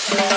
Welcome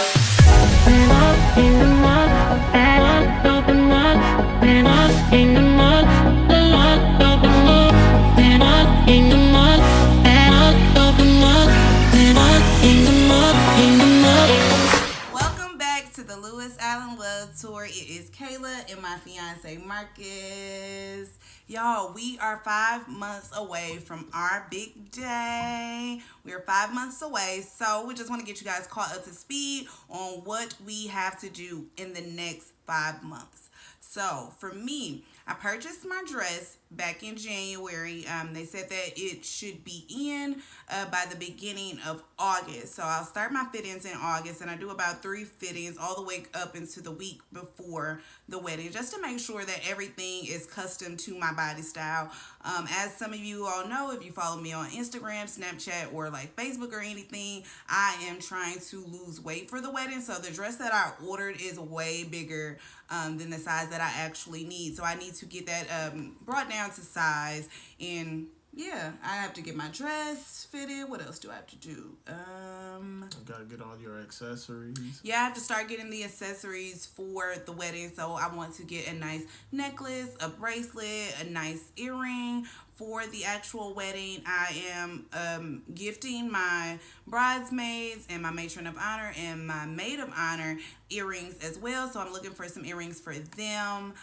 back to the Lewis Allen Love Tour. It is Kayla and my fiance Marcus. Y'all, we are 5 months away from our big day. We are 5 months away, so we just want to get you guys caught up to speed on what we have to do in the next 5 months. So for me, I purchased my dress back in January. They said that it should be in by the beginning of August. So I'll start my fittings in August, and I do about 3 fittings all the way up into the week before the wedding, just to make sure that everything is custom to my body style. As some of you all know, if you follow me on Instagram, Snapchat, or like Facebook or anything, I am trying to lose weight for the wedding. So the dress that I ordered is way bigger than the size that I actually need. So I need to get that brought down to size. And yeah, I have to get my dress fitted. What else do I have to do? You gotta get all your accessories. Yeah, I have to start getting the accessories for the wedding. So I want to get a nice necklace, a bracelet, a nice earring for the actual wedding. I am gifting my bridesmaids and my matron of honor and my maid of honor earrings as well. So I'm looking for some earrings for them.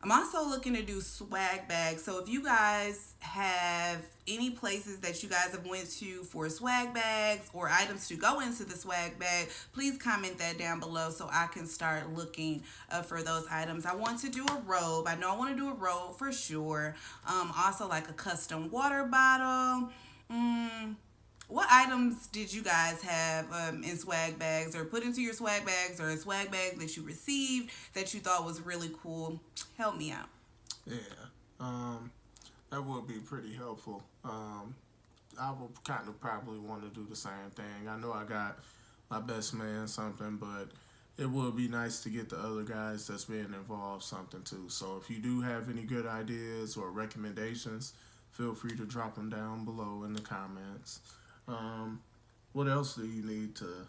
I'm also looking to do swag bags. So if you guys have any places that you guys have went to for swag bags or items to go into the swag bag, please comment that down below so I can start looking for those items. I want to do a robe. I know I want to do a robe for sure. Also like a custom water bottle. What items did you guys have in swag bags, or put into your swag bags, or a swag bag that you received that you thought was really cool? Help me out. Yeah, that would be pretty helpful. I would kind of probably want to do the same thing. I know I got my best man something, but it would be nice to get the other guys that's being involved something too. So if you do have any good ideas or recommendations, feel free to drop them down below in the comments. What else do you need to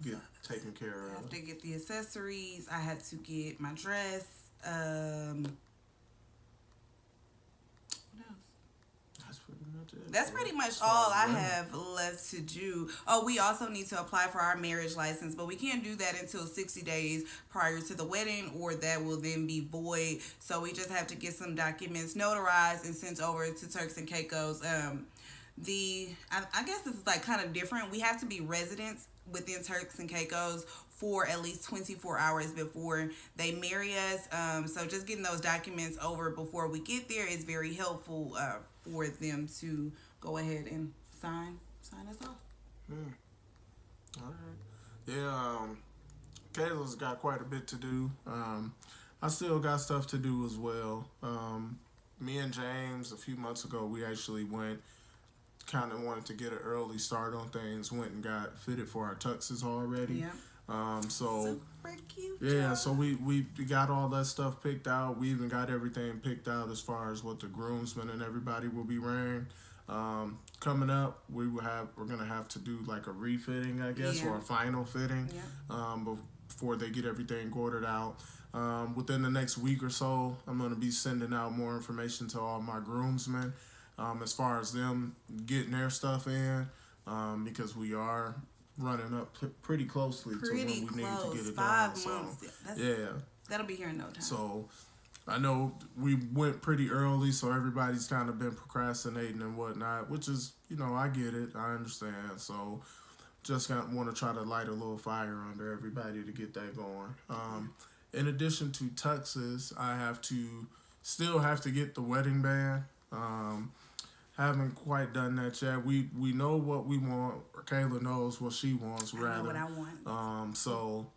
get taken care of? I have to get the accessories. I had to get my dress. What else? That's pretty much it. That's pretty much all I have left to do. Oh, we also need to apply for our marriage license, but we can't do that until 60 days prior to the wedding, or that will then be void. So we just have to get some documents notarized and sent over to Turks and Caicos. I guess this is like kind of different. We have to be residents within Turks and Caicos for at least 24 hours before they marry us. So just getting those documents over before we get there is very helpful for them to go ahead and sign us off. All right. Yeah, Kayla's got quite a bit to do. I still got stuff to do as well. Me and James, a few months ago, we actually kind of wanted to get an early start on things, went and got fitted for our tuxes already. Yeah. So super cute. yeah, so we got all that stuff picked out. We even got everything picked out as far as what the groomsmen and everybody will be wearing. Coming up, we're gonna have to do like a refitting, I guess, or a final fitting. Yeah. Before they get everything ordered out. Within the next week or so, I'm gonna be sending out more information to all my groomsmen. As far as them getting their stuff in, because we are running up pretty closely to when we need to get it 5 done. So, months. That'll be here in no time. So I know we went pretty early, so everybody's kind of been procrastinating and whatnot, which is, I get it. I understand. So just want to try to light a little fire under everybody to get that going. In addition to tuxes, I still have to get the wedding band. Haven't quite done that yet. We know what we want. Or Kayla knows what she wants. I know what I want. So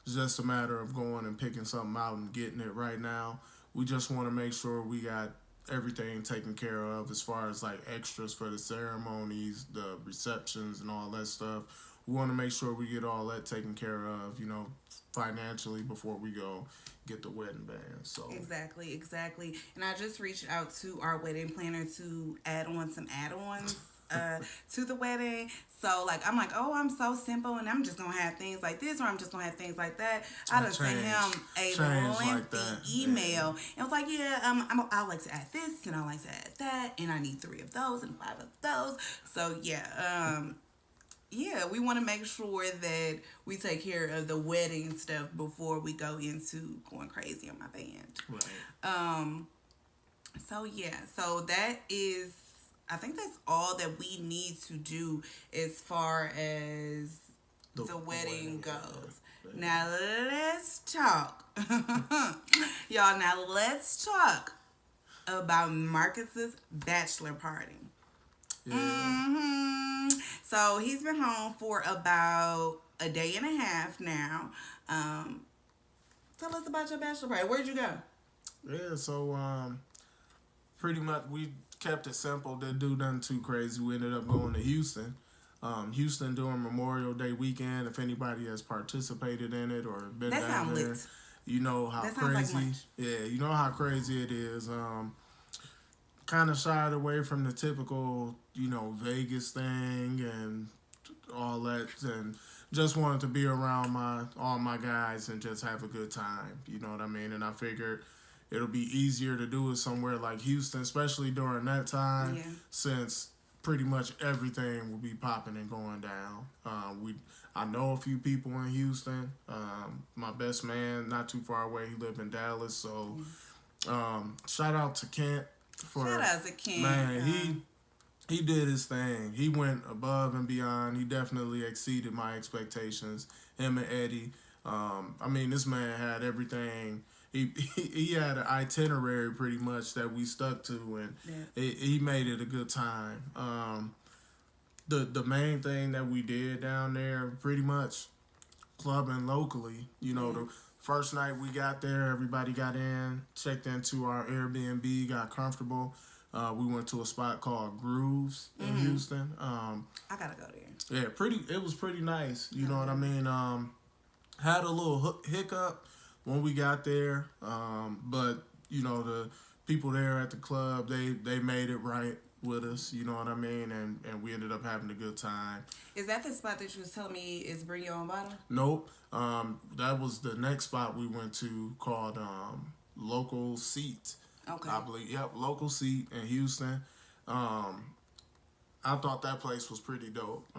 it's just a matter of going and picking something out and getting it right now. We just want to make sure we got everything taken care of as far as like extras for the ceremonies, the receptions, and all that stuff. We want to make sure we get all that taken care of, financially before we go get the wedding band. So exactly. And I just reached out to our wedding planner to add on some add-ons to the wedding. So like I'm like, oh, I'm so simple, and I'm just gonna have things like this, or I'm just gonna have things like that. I just sent him a lengthy email. And I was like, yeah, I like to add this, and I like to add that, and I need 3 of those and 5 of those. So yeah, we want to make sure that we take care of the wedding stuff before we go into going crazy on my band. Right. So that is, I think that's all that we need to do as far as the wedding goes. Yeah. Now let's talk. Y'all, now let's talk about Marcus's bachelor party. Yeah. Mm-hmm. So he's been home for about a day and a half now. Tell us about your bachelor party. Where'd you go? Yeah, so pretty much we kept it simple. Didn't do nothing too crazy. We ended up going to Houston. Houston during Memorial Day weekend. If anybody has participated in it or been down there, you know how crazy. Like yeah, you know how crazy it is. Kind of shied away from the typical, Vegas thing and all that, and just wanted to be around all my guys and just have a good time. You know what I mean? And I figured it'll be easier to do it somewhere like Houston, especially during that time, since pretty much everything will be popping and going down. I know a few people in Houston. My best man, not too far away, he lived in Dallas. So shout out to Kent. Shout out to Kent. Man, he did his thing. He went above and beyond. He definitely exceeded my expectations. Him and Eddie. This man had everything. He had an itinerary pretty much that we stuck to, and he made it a good time. The main thing that we did down there, pretty much clubbing locally. The first night we got there, everybody got in, checked into our Airbnb, got comfortable. We went to a spot called Grooves in Houston. I gotta go there. Yeah, it was pretty nice. You know what I mean? Had a little hiccup when we got there, but the people there at the club, they made it right with us. You know what I mean? And we ended up having a good time. Is that the spot that you was telling me is bring your own bottle? Nope. That was the next spot we went to called Local Seat. Okay. I believe, Local Seat in Houston. I thought that place was pretty dope.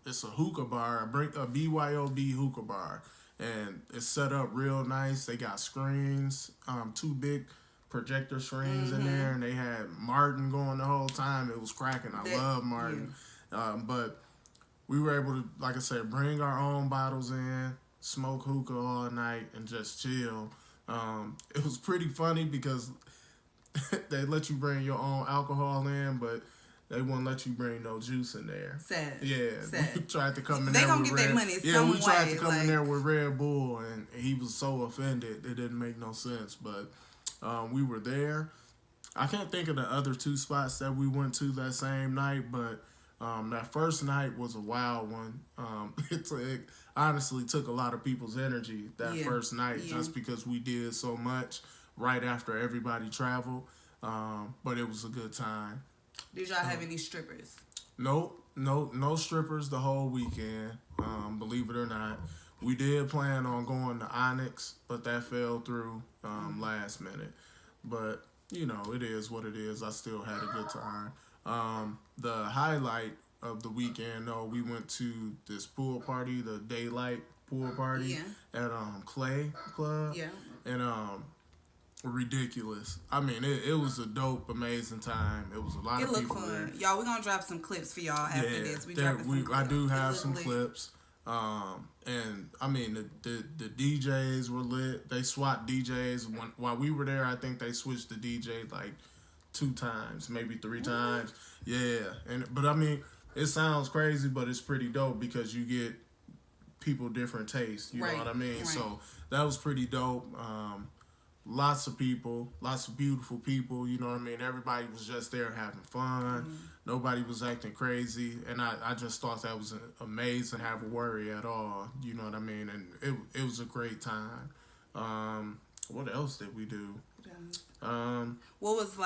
It's a hookah bar, a BYOB hookah bar. And it's set up real nice. They got screens, 2 big projector screens in there. And they had Martin going the whole time. It was cracking. I love Martin. Yeah. But we were able to, like I said, bring our own bottles in, smoke hookah all night, and just chill. It was pretty funny because they let you bring your own alcohol in, but they won't let you bring no juice in there. Sad. Yeah. Sad. We tried to come in they there gonna with get Red. their money Yeah, some we tried way, to come in there with Red Bull, and he was so offended. It didn't make no sense. But we were there. I can't think of the other 2 spots that we went to that same night, but that first night was a wild one. It honestly took a lot of people's energy that first night just because we did so much right after everybody traveled. But it was a good time. Did y'all have any strippers? Nope. No strippers the whole weekend. Believe it or not. We did plan on going to Onyx, but that fell through last minute. But, it is what it is. I still had a good time. The highlight of the weekend, though, we went to this pool party, the Daylight pool party at Clay Club. Yeah. And ridiculous. It was a dope, amazing time. It was a lot of people fun. there. Y'all, we're gonna drop some clips for y'all after this. I do have some clips. And the DJs were lit. They swapped DJs while we were there. I think they switched the DJ like 2 times, maybe 3 times. Yeah, but it sounds crazy, but it's pretty dope because you get people different tastes. You know what I mean? Right. So that was pretty dope. Lots of people, lots of beautiful people, you know what I mean? Everybody was just there having fun. Nobody was acting crazy. And I just thought that was amazing, have a worry at all, you know what I mean? And it was a great time. What else did we do? What was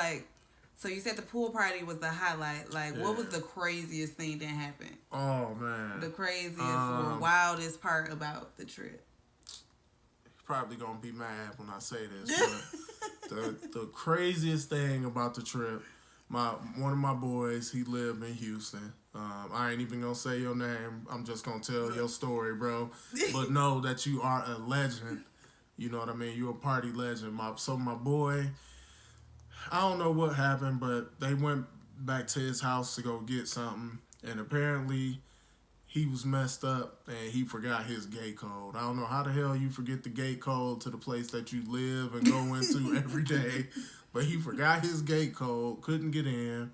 So you said the pool party was the highlight. Like, what was the craziest thing that happened? Oh man, the craziest or wildest part about the trip? Probably gonna be mad when I say this, but the craziest thing about the trip, one of my boys, he lived in Houston. I ain't even gonna say your name. I'm just gonna tell your story, bro. But know that you are a legend. You know what I mean? You're a party legend. My boy, I don't know what happened, but they went back to his house to go get something, and apparently he was messed up and he forgot his gate code. I don't know how the hell you forget the gate code to the place that you live and go into every day, but he forgot his gate code, couldn't get in,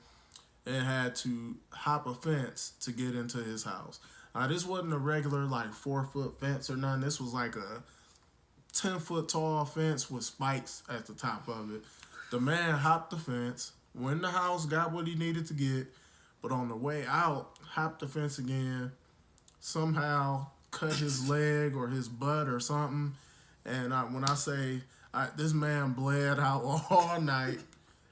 and had to hop a fence to get into his house. This wasn't a regular 4-foot fence or nothing. This was like a 10-foot tall fence with spikes at the top of it. The man hopped the fence, went in the house, got what he needed to get, but on the way out, hopped the fence again, somehow cut his leg or his butt or something. And when I say this man bled out all night,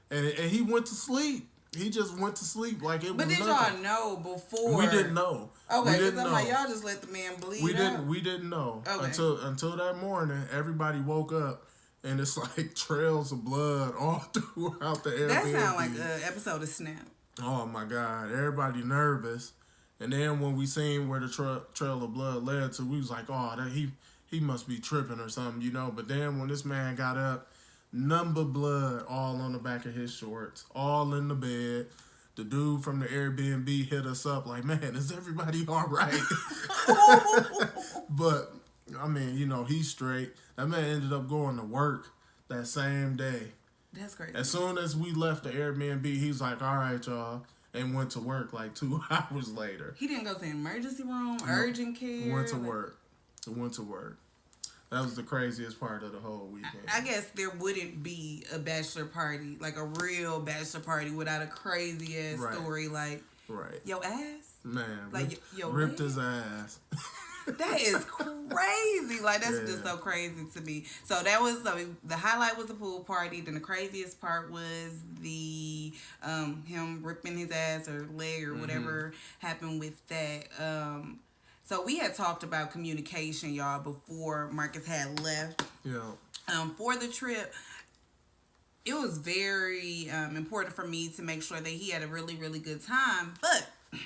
and he went to sleep. He just went to sleep like it was nothing. But did y'all know before? We didn't know. Okay, we didn't know. Like, y'all just let the man bleed. We didn't know until that morning. Everybody woke up. And it's like trails of blood all throughout the Airbnb. That sounds like an episode of Snap. Oh my God, everybody nervous. And then when we seen where the trail of blood led to, we was like, oh, he must be tripping or something, you know. But then when this man got up, number blood all on the back of his shorts, all in the bed. The dude from the Airbnb hit us up like, man, is everybody all right? But I mean, you know, he's straight. That man ended up going to work that same day. That's crazy. As soon as we left the Airbnb, he's like, all right, y'all, and went to work 2 hours later. He didn't go to the emergency room, urgent care? Went to work. That was the craziest part of the whole weekend. I guess there wouldn't be a bachelor party, a real bachelor party, without a crazy-ass story like, your ass? Man, your ripped his ass. That is crazy. That's just so crazy to me. So that was the highlight was the pool party. Then the craziest part was the him ripping his ass or leg or whatever happened with that. So we had talked about communication, y'all, before Marcus had left. Yeah. For the trip. It was very important for me to make sure that he had a really, really good time. But it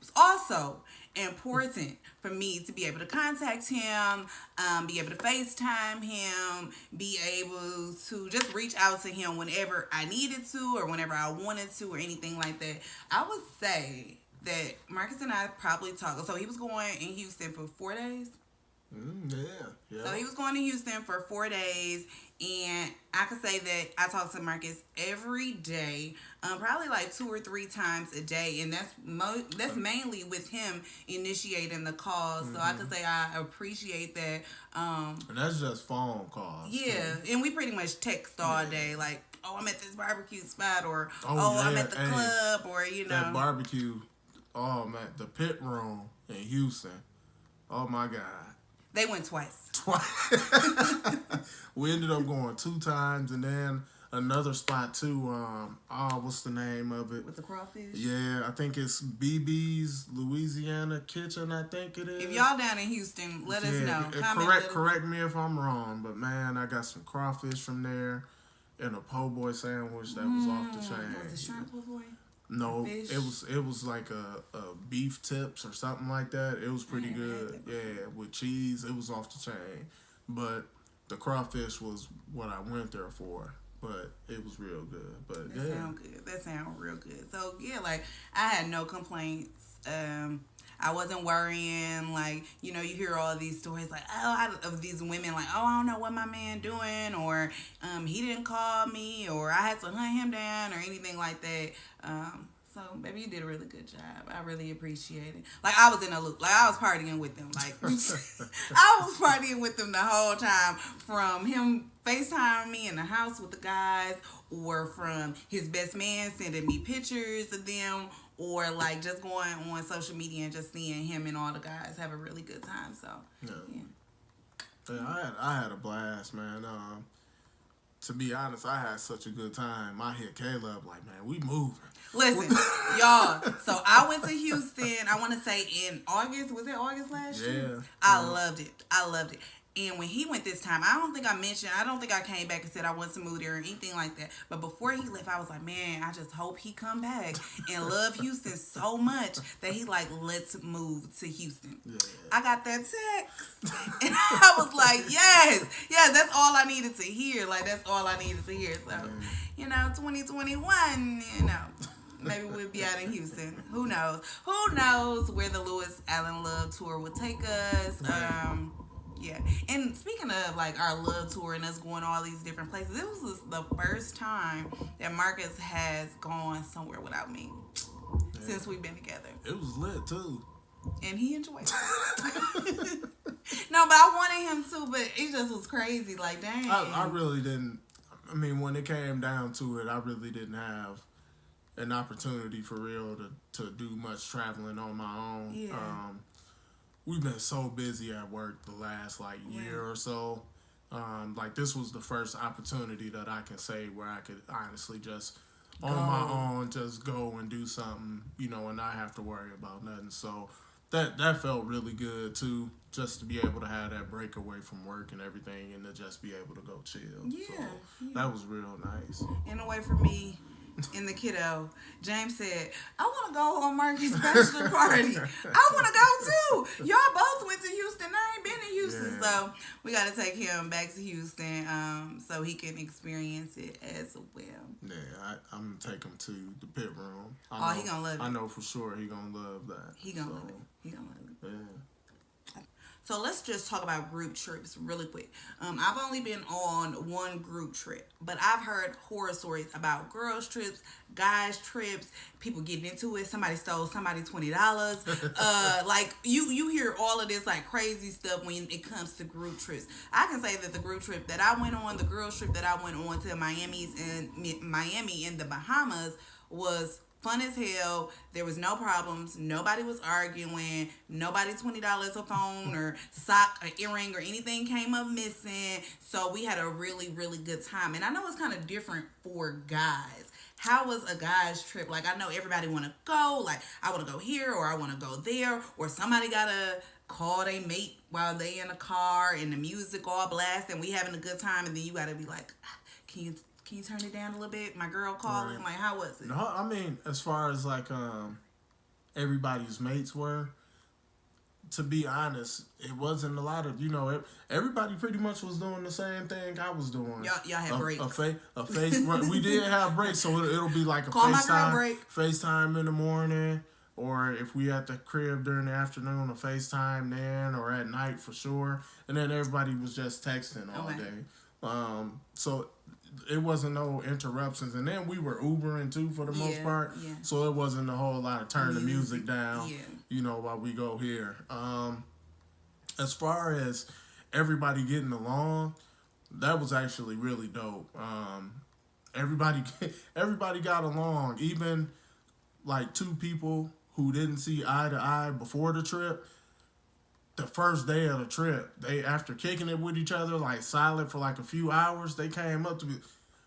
was also important for me to be able to contact him, be able to FaceTime him, be able to just reach out to him whenever I needed to or whenever I wanted to or anything like that. I would say that Marcus and I probably talked. So he was going in Houston for 4 days. Yeah. So he was going to Houston for 4 days, and I could say that I talked to Marcus every day, probably 2 or 3 times a day, and that's mainly with him initiating the calls. So I could say I appreciate that. And that's just phone calls. Yeah, and we pretty much text all day, oh, I'm at this barbecue spot, or I'm at the club, or that barbecue. Oh man, the pit room in Houston. Oh my God. They went twice. We ended up going 2 times, and then another spot too. What's the name of it? With the crawfish? Yeah, I think it's BB's Louisiana Kitchen. I think it is. If y'all down in Houston, let us know. Correct me if I'm wrong, but man, I got some crawfish from there, and a po' boy sandwich that was off the chain. Was it shrimp po' boy? No, it was like a beef tips or something like that. It was pretty good. Yeah, with cheese. It was off the chain. But the crawfish was what I went there for. But it was real good. But that sound good. That sound real good. So yeah, I had no complaints. I wasn't worrying, you hear all these stories, of these women, I don't know what my man doing, or he didn't call me, or I had to hunt him down, or anything like that. So, baby, you did a really good job. I really appreciate it. I was in a loop. I was partying with them. I was partying with them the whole time, from him FaceTiming me in the house with the guys, or from his best man sending me pictures of them, or just going on social media and just seeing him and all the guys have a really good time. So yeah, I had a blast, man. to be honest, I had such a good time. I hit Caleb like, man, we moving. Listen, y'all. So I went to Houston. I want to say in August. Was it August last year? I loved it. I loved it. And when he went this time, I don't think I came back and said I want to move there or anything like that. But before he left, I was like, man, I just hope he come back and love Houston so much that he like, let's move to Houston. Yeah. I got that text. And I was like, yes, that's all I needed to hear. Like, that's all I needed to hear. So, 2021, maybe we'll be out in Houston. Who knows? Who knows where the Lewis Allen Love Tour would take us? Yeah. And speaking of like our love tour and us going to all these different places, it was the first time that Marcus has gone somewhere without me since we've been together. It was lit too. And he enjoyed it. No, but I wanted him to, but it just was crazy. Like, dang. I really didn't. I mean, when it came down to it, I really didn't have an opportunity for real to do much traveling on my own. Yeah. We've been so busy at work the last year or so. Like this was the first opportunity that I can say where I could honestly just on my own just go and do something, and not have to worry about nothing. So that felt really good too, just to be able to have that break away from work and everything and to just be able to go chill. Yeah. So that was real nice. And away from me and the kiddo, James said, I want to go on Marcus' bachelor party. I want to go too. Y'all both went to Houston. I ain't been to Houston. Yeah. So we got to take him back to Houston so he can experience it as well. Yeah, I'm going to take him to the pit room. He going to love it. I know for sure he going to love that. He going to love it. He going to love it. Yeah. So let's just talk about group trips really quick. I've only been on one group trip, but I've heard horror stories about girls trips, guys trips, people getting into it. Somebody stole somebody $20. Like you hear all of this like crazy stuff when it comes to group trips. I can say that the group trip that I went on, the girls trip that I went on to Miami in the Bahamas was fun as hell. There was no problems. Nobody was arguing. Nobody $20 a phone or sock or earring or anything came up missing. So we had a really, really good time. And I know it's kind of different for guys. How was a guy's trip? Like, I know everybody want to go. Like, I want to go here or I want to go there. Or somebody got to call their mate while they in a car and the music all blasting. We having a good time. And then you got to be like, can you turn it down a little bit? My girl calling. Right. Like, how was it? No, I mean, as far as like everybody's mates were, to be honest, it wasn't a lot of, everybody pretty much was doing the same thing I was doing. Y'all had breaks. A face. We did have breaks, so it'll be like a FaceTime in the morning, or if we at the crib during the afternoon, a FaceTime then, or at night for sure. And then everybody was just texting all day. So it wasn't no interruptions, and then we were Ubering too for the most part, so it wasn't a whole lot of turn the music down, while we go here. As far as everybody getting along, that was actually really dope. Everybody got along, even like two people who didn't see eye to eye before the trip. The first day of the trip, they, after kicking it with each other, like silent for like a few hours, they came up to me,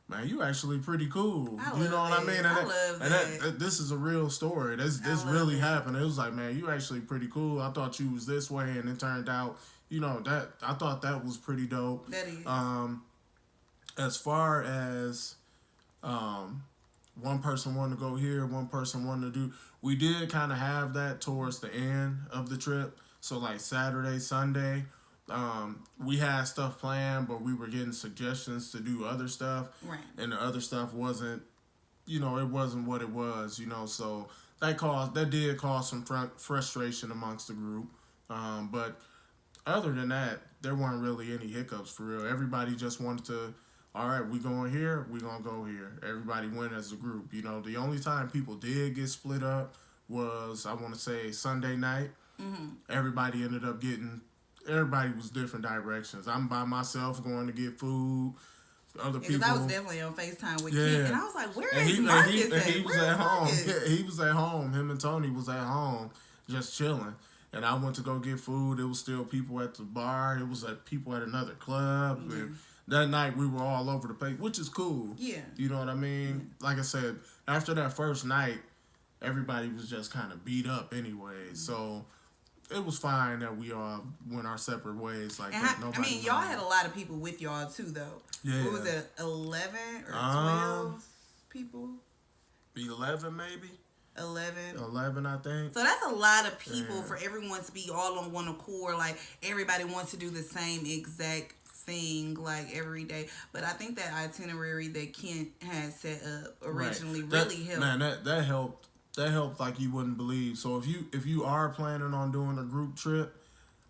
man, you actually pretty cool. You know what I mean? And this is a real story. This really happened. It was like, man, you actually pretty cool. I thought you was this way, and it turned out, that I thought that was pretty dope. That is. As far as one person wanted to go here, one person wanted to do, we did kind of have that towards the end of the trip. So like Saturday, Sunday, we had stuff planned, but we were getting suggestions to do other stuff. Right. And the other stuff wasn't, it wasn't what it was, so that did cause some frustration amongst the group. But other than that, there weren't really any hiccups for real. Everybody just wanted to, all right, we going here, we gonna go here. Everybody went as a group. The only time people did get split up was, I want to say, Sunday night. Mm-hmm. Everybody was different directions. I'm by myself going to get food. Other people. Because I was definitely on FaceTime with Ken, and I was like, where is Marcus at? He was at home. He was at home. Him and Tony was at home just chilling. And I went to go get food. There was still people at the bar. It was people at another club. Yeah. And that night we were all over the place, which is cool. Yeah. You know what I mean? Like I said, after that first night, everybody was just kind of beat up anyway. So it was fine that we all went our separate ways. Like that. I mean, y'all had a lot of people with y'all too, though. Yeah. What was it, 11 or 12 people? 11 maybe. 11, I think. So that's a lot of people for everyone to be all on one accord. Like, everybody wants to do the same exact thing, like, every day. But I think that itinerary that Kent had set up originally really helped. Man, that helped. That helped like you wouldn't believe. So if you are planning on doing a group trip,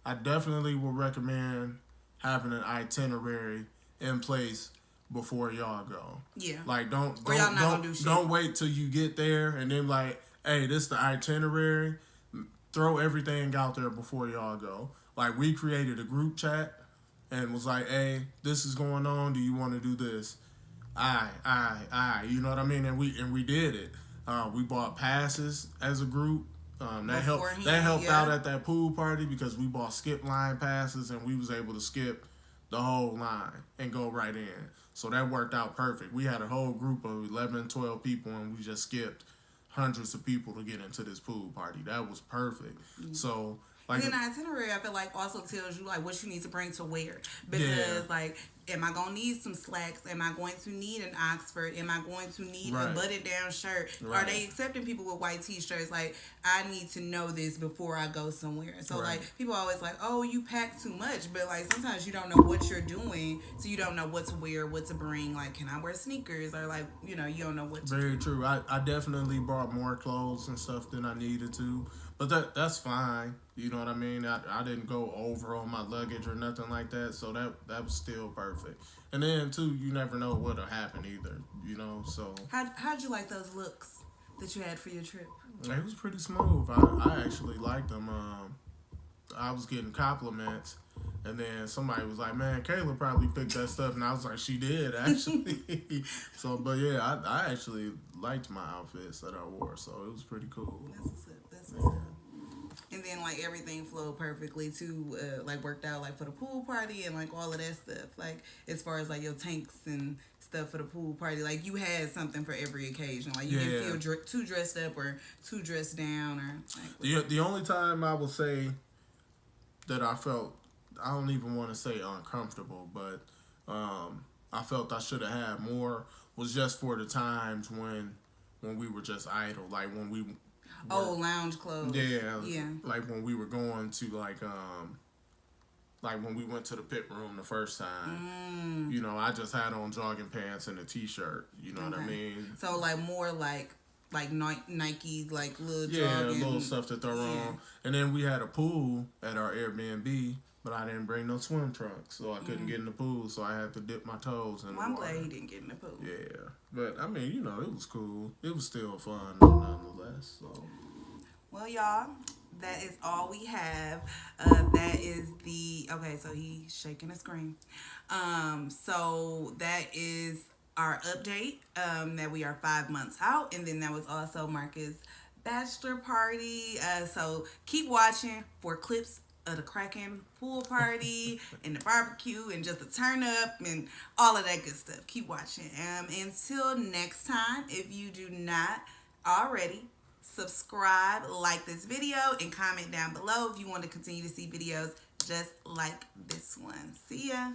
I definitely would recommend having an itinerary in place before y'all go. Yeah. Like don't wait till you get there and then like, hey, this is the itinerary. Throw everything out there before y'all go. Like we created a group chat and was like, hey, this is going on. Do you want to do this? Aye. You know what I mean? And we did it. We bought passes as a group. That helped out at that pool party because we bought skip line passes and we was able to skip the whole line and go right in. So that worked out perfect. We had a whole group of 11, 12 people and we just skipped hundreds of people to get into this pool party. That was perfect. Mm-hmm. So like, and then the itinerary, I feel like, also tells you like what you need to bring to wear. Because like, am I gonna need some slacks? Am I going to need an Oxford? Am I going to need a button down shirt? Are they accepting people with white t-shirts? Like, I need to know this before I go somewhere. So like, people are always like, oh, you pack too much, but like sometimes you don't know what you're doing, so you don't know what to wear, what to bring. Like, can I wear sneakers? Or like, you know, you don't know what to Very true. I definitely brought more clothes and stuff than I needed to. But that's fine. You know what I mean? I didn't go over on my luggage or nothing like that, so that was still perfect. And then, too, you never know what'll happen either, you know, so. How'd you like those looks that you had for your trip? It was pretty smooth. I actually liked them. I was getting compliments, and then somebody was like, man, Kayla probably picked that stuff, and I was like, she did, actually. So, but yeah, I actually liked my outfits that I wore, so it was pretty cool. That's what's up. And then like everything flowed perfectly too, like worked out like for the pool party and like all of that stuff. Like as far as like your tanks and stuff for the pool party, like you had something for every occasion. Like you didn't feel too dressed up or too dressed down or. Like, the only time I would say that I felt, I don't even want to say uncomfortable, but I felt I should have had more was just for the times when we were just idle, like when we. Lounge clothes. Yeah. Like when we were going to like when we went to the pit room the first time. You know, I just had on jogging pants and a t-shirt. You know what I mean? So like more like Nike, like little jogging. Yeah, little stuff to throw on. And then we had a pool at our Airbnb, but I didn't bring no swim trunks, so I couldn't get in the pool, so I had to dip my toes in the water. I'm glad he didn't get in the pool. Yeah, but I mean, you know, it was cool. It was still fun nonetheless. So. Well, y'all, that is all we have. That is so he's shaking the screen. So that is our update, that we are 5 months out, and then that was also Marcus' bachelor party. So keep watching for clips of the cracking pool party and the barbecue and just the turn up and all of that good stuff. Keep watching. Until next time, if you do not already, subscribe, like this video, and comment down below if you want to continue to see videos just like this one. See ya.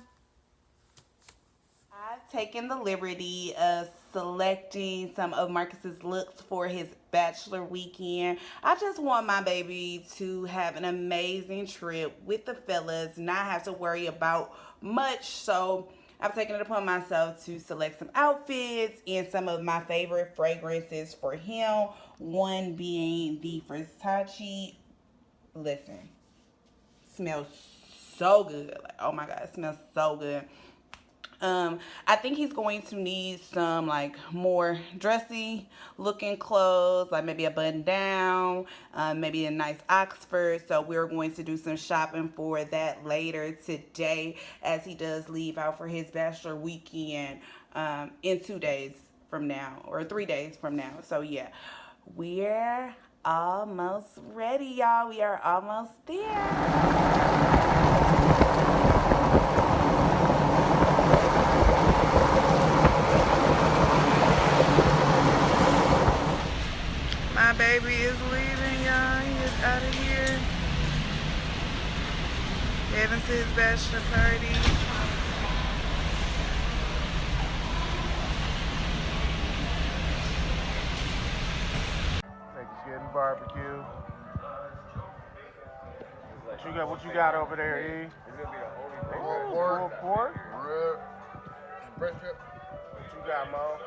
I've taken the liberty of selecting some of Marcus's looks for his bachelor weekend. I just want my baby to have an amazing trip with the fellas, not have to worry about much. So I've taken it upon myself to select some outfits and some of my favorite fragrances for him. One being the Versace. Listen, smells so good. Like, oh my God, it smells so good. I think he's going to need some like more dressy looking clothes, like maybe a button down, maybe a nice Oxford. So we're going to do some shopping for that later today as he does leave out for his bachelor weekend in 2 days from now or 3 days from now. So yeah, we're almost ready, y'all. We are almost there. is bachelor party. Thanksgiving barbecue. What you got over there, E? It's gonna be the only Pulled pork? rib, brisket. What you got, Mo?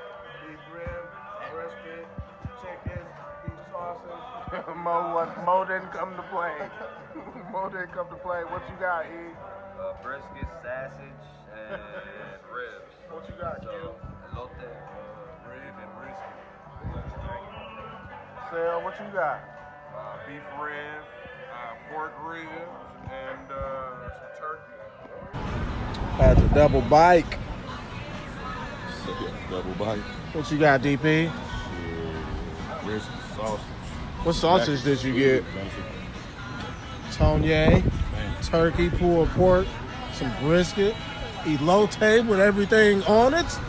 Beef rib, brisket, chicken, beef sausage. Mo didn't come to play. Mo didn't come to play. What you got, E? Brisket, sausage, and ribs. What you got, Q? Elote, rib and brisket. Sal, what you got? Beef rib, pork ribs, and some turkey. Had the double bike. Double bite. What you got, DP? Brisket, sausage. What sausage did you get? Tonye, turkey, pulled pork, some brisket, elote with everything on it.